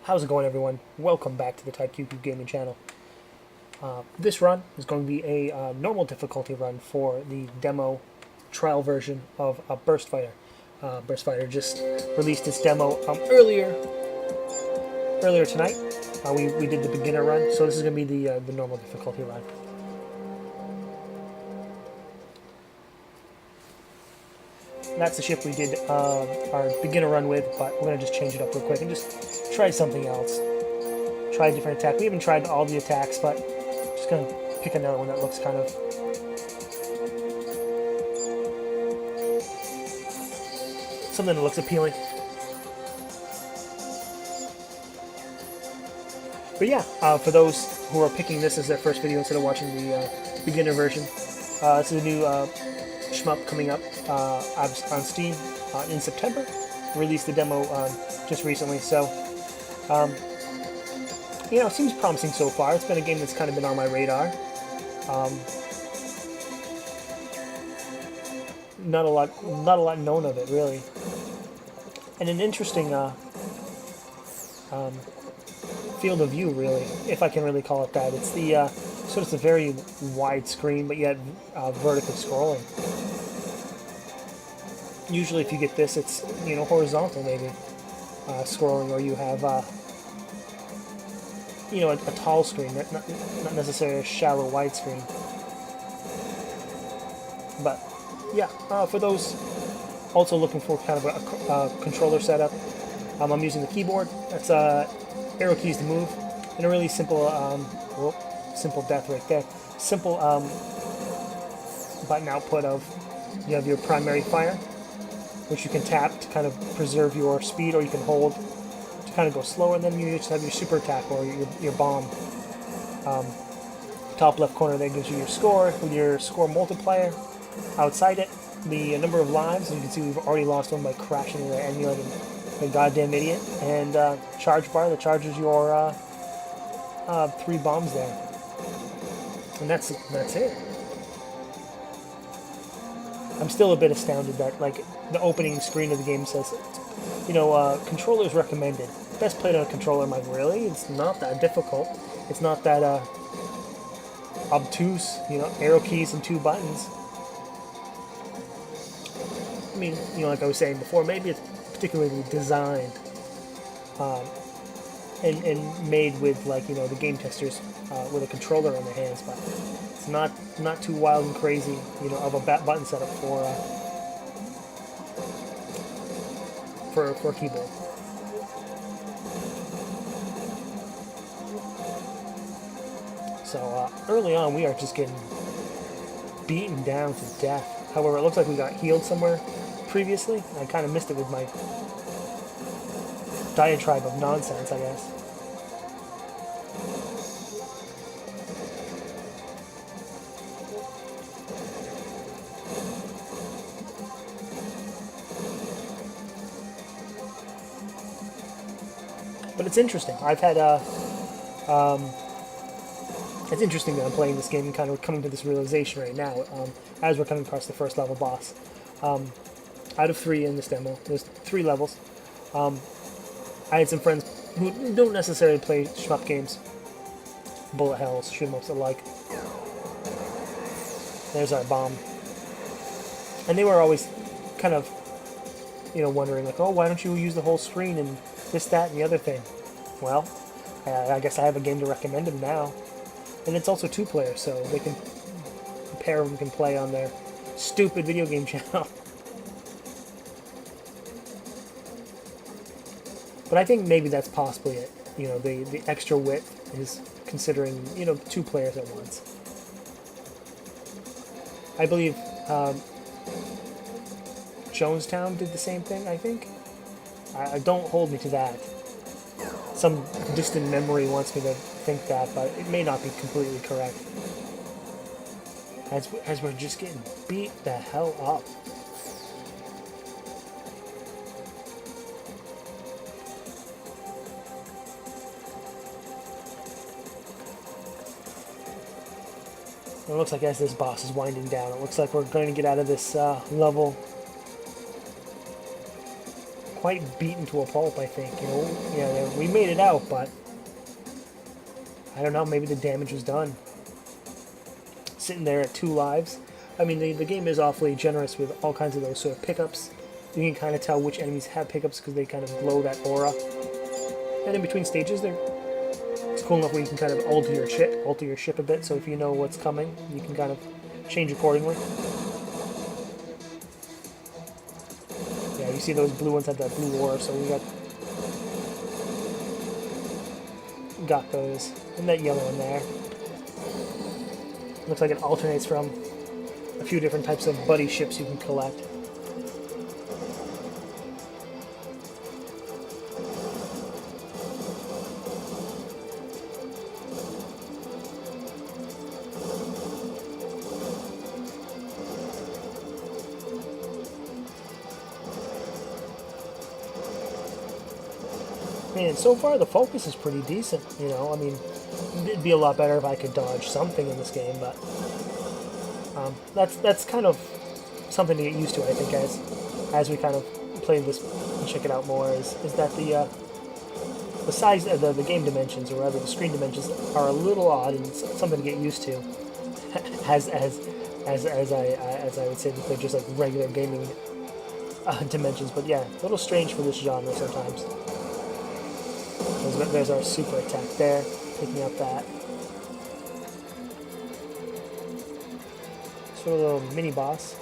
How's it going, everyone? Welcome back to the TypeQQ Gaming channel. This run is going to be a normal difficulty run for the demo trial version of Burst Fighter. Burst Fighter just released its demo earlier tonight. We did the beginner run, so this is going to be the normal difficulty run. That's the ship we did our beginner run with, but we're going to just change it up real quick and just try something else. Try a different attack. We haven't tried all the attacks, but just going to pick another one that looks kind of something that looks appealing. But yeah, for those who are picking this as their first video instead of watching the beginner version, this is a new shmup coming up on Steam in September. Released the demo just recently, so you know, it seems promising so far. It's been a game that's kind of been on my radar. Not a lot known of it, really, and an interesting field of view, really, if I can really call it that. It's the it's a very wide screen, but yet vertically scrolling. Usually, if you get this, it's horizontal, maybe scrolling, or you have a tall screen, not necessarily a shallow wide screen. But yeah, for those also looking for kind of a controller setup, I'm using the keyboard. That's arrow keys to move, and a really simple, simple death right there. Simple button output of you have your primary fire, which you can tap to kind of preserve your speed, or you can hold to kind of go slower, and then you just have your super attack or your bomb. Top left corner there gives you your score with your score multiplier. Outside it, the number of lives, and you can see we've already lost one by crashing into the emulator. A goddamn idiot. And charge bar that charges your 3 bombs there. And that's it. I'm still a bit astounded that, like, the opening screen of the game says, controllers recommended. Best played on a controller. I'm like, really? It's not that difficult. It's not that obtuse, arrow keys and 2 buttons. I mean, like I was saying before, maybe it's particularly designed and made with, like, the game testers with a controller on their hands, but it's not too wild and crazy, of a button setup for a keyboard. So early on, we are just getting beaten down to death. However, it looks like we got healed somewhere previously. I kind of missed it with my diatribe of nonsense, I guess. But it's interesting. I've had it's interesting that I'm playing this game and kind of coming to this realization right now as we're coming across the first level boss. Out of 3 in this demo, there's 3 levels. I had some friends who don't necessarily play shmup games, bullet hells, shoot 'em ups alike. There's our bomb, and they were always kind of, wondering, like, oh, why don't you use the whole screen and this, that, and the other thing? Well, I guess I have a game to recommend them now, and it's also 2 players, so they can, a pair of them can play on their stupid video game channel. But I think maybe that's possibly it. The extra width is considering, 2 players at once. I believe Jonestown did the same thing, I think. I don't hold me to that. Some distant memory wants me to think that, but it may not be completely correct. As we're just getting beat the hell up. It looks like as this boss is winding down, it looks like we're going to get out of this level quite beaten to a pulp, I think. You know, yeah, we made it out, but I don't know, maybe the damage was done. Sitting there at 2 lives. I mean, the game is awfully generous with all kinds of those sort of pickups. You can kind of tell which enemies have pickups because they kind of glow that aura. And in between stages, it's cool enough where you can kind of alter your ship a bit, so if you know what's coming, you can kind of change accordingly. Yeah, you see those blue ones have that blue aura, so we got those. And that yellow in there. Looks like it alternates from a few different types of buddy ships you can collect. Man, so far the focus is pretty decent, you know. I mean, it'd be a lot better if I could dodge something in this game, but that's kind of something to get used to, I think, as we kind of play this and check it out more. Is that the size of the game dimensions, or rather the screen dimensions, are a little odd, and it's something to get used to. As I would say that they're just like regular gaming dimensions, but yeah, a little strange for this genre sometimes. There's our super attack there, picking up that. Sort of a little mini boss.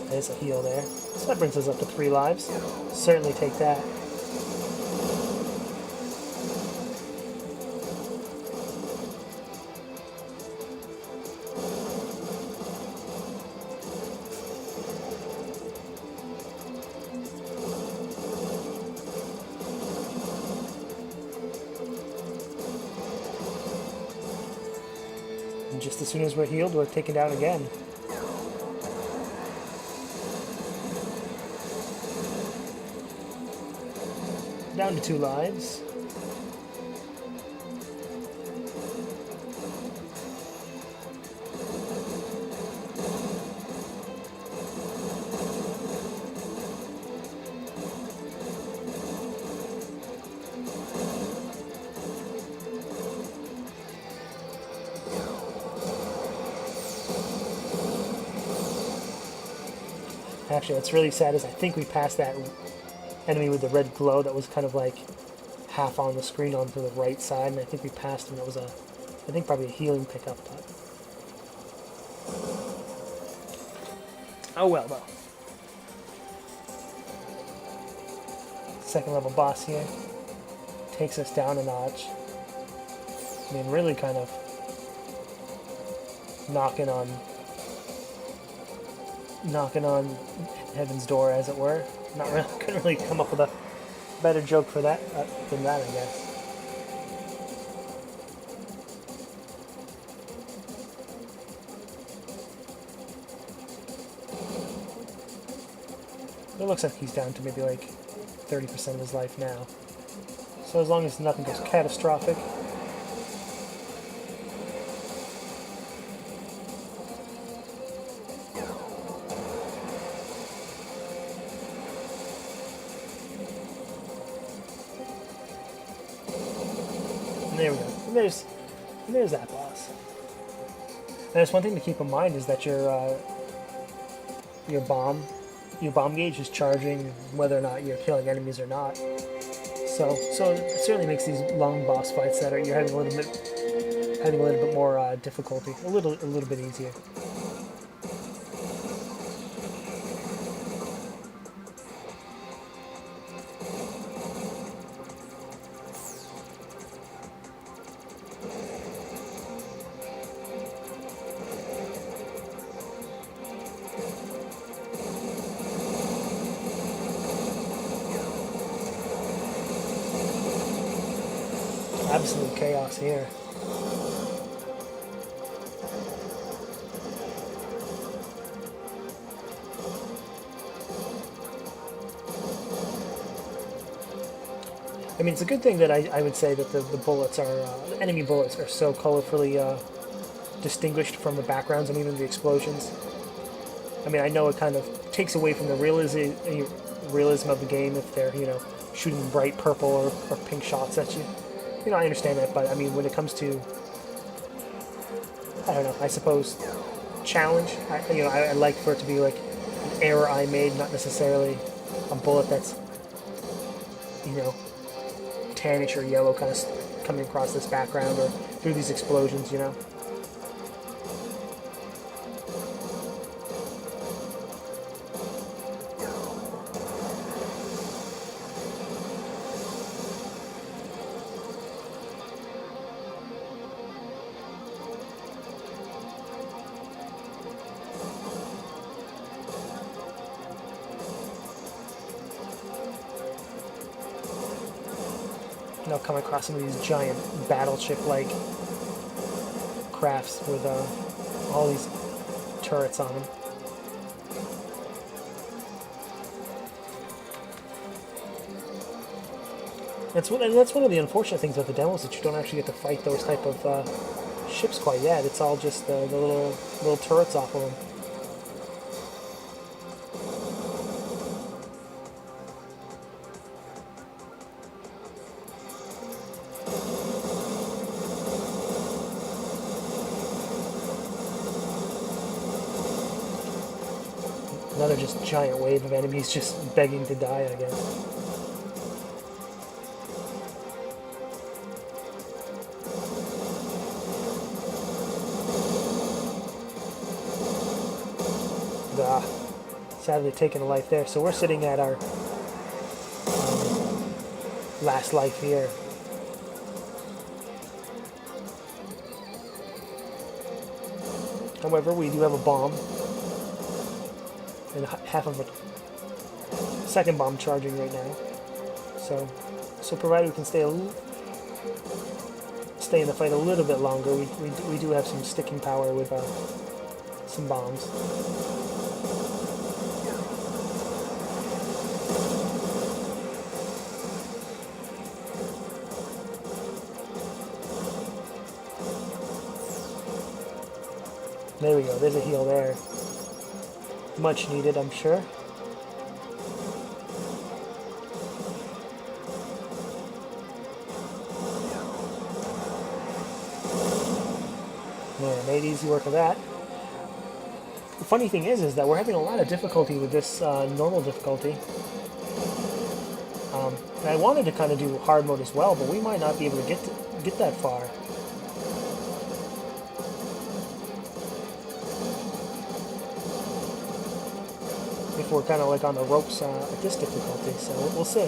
There's a heal there. So that brings us up to 3 lives. Certainly take that. And just as soon as we're healed, we're taken down again. Down to 2 lives. Actually, what's really sad is I think we passed that enemy with the red glow that was kind of like half on the screen onto the right side, and I think we passed him. That was I think probably a healing pickup, but oh well though. Second level boss here takes us down a notch. I mean, really kind of knocking on heaven's door, as it were. Not really, couldn't really come up with a better joke for that than that, I guess. It looks like he's down to maybe like 30% of his life now. So as long as nothing goes catastrophic. There we go. And there's that boss. And there's one thing to keep in mind is that your bomb gauge is charging whether or not you're killing enemies or not. So it certainly makes these long boss fights that you're having a little bit more difficulty, a little bit easier. Absolute chaos here. I mean, it's a good thing that I would say that the bullets are, the enemy bullets are so colorfully distinguished from the backgrounds and even the explosions. I mean, I know it kind of takes away from the realism of the game if they're, you know, shooting bright purple or pink shots at you. You know, I understand that, but I mean, when it comes to, I don't know, I suppose, challenge, I like for it to be like an error I made, not necessarily a bullet that's, you know, tannish or yellow kind of coming across this background or through these explosions, you know. I'll come across some of these giant battleship-like crafts with all these turrets on them. That's one of the unfortunate things about the demos, that you don't actually get to fight those type of ships quite yet. It's all just the little turrets off of them. Another just giant wave of enemies just begging to die, I guess. Sadly taking a life there. So we're sitting at our last life here. However, we do have a bomb. And half of a second bomb charging right now. So provided we can stay in the fight a little bit longer, we do have some sticking power with some bombs. There we go. There's a heal there. Much needed, I'm sure. Yeah, made easy work of that. The funny thing is that we're having a lot of difficulty with this normal difficulty. And I wanted to kind of do hard mode as well, but we might not be able to get that far. If we're kind of like on the ropes at this difficulty, so we'll see.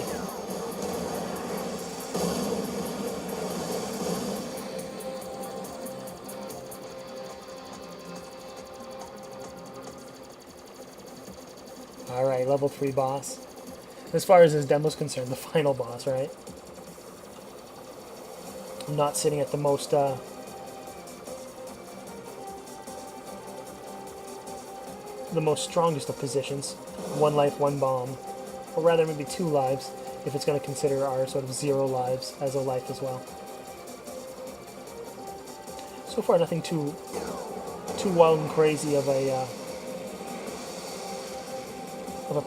Alright, level 3 boss. As far as this demo's concerned, the final boss, right? I'm not sitting at the most strongest of positions. 1 life, 1 bomb. Or rather, maybe 2 lives, if it's going to consider our sort of 0 lives as a life as well. So far, nothing too wild and crazy of a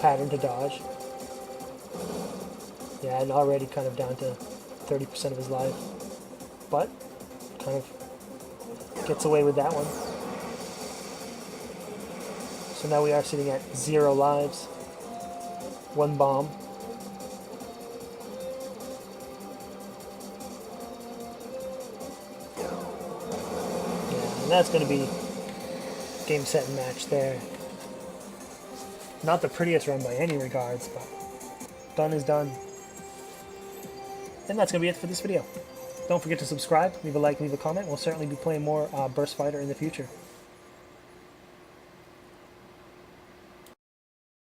pattern to dodge. Yeah, and already kind of down to 30% of his life. But, kind of gets away with that one. So now we are sitting at 0 lives, 1 bomb. Yeah, and that's going to be game, set, and match there. Not the prettiest run by any regards, but done is done. And that's going to be it for this video. Don't forget to subscribe, leave a like, leave a comment. We'll certainly be playing more Burst Fighter in the future.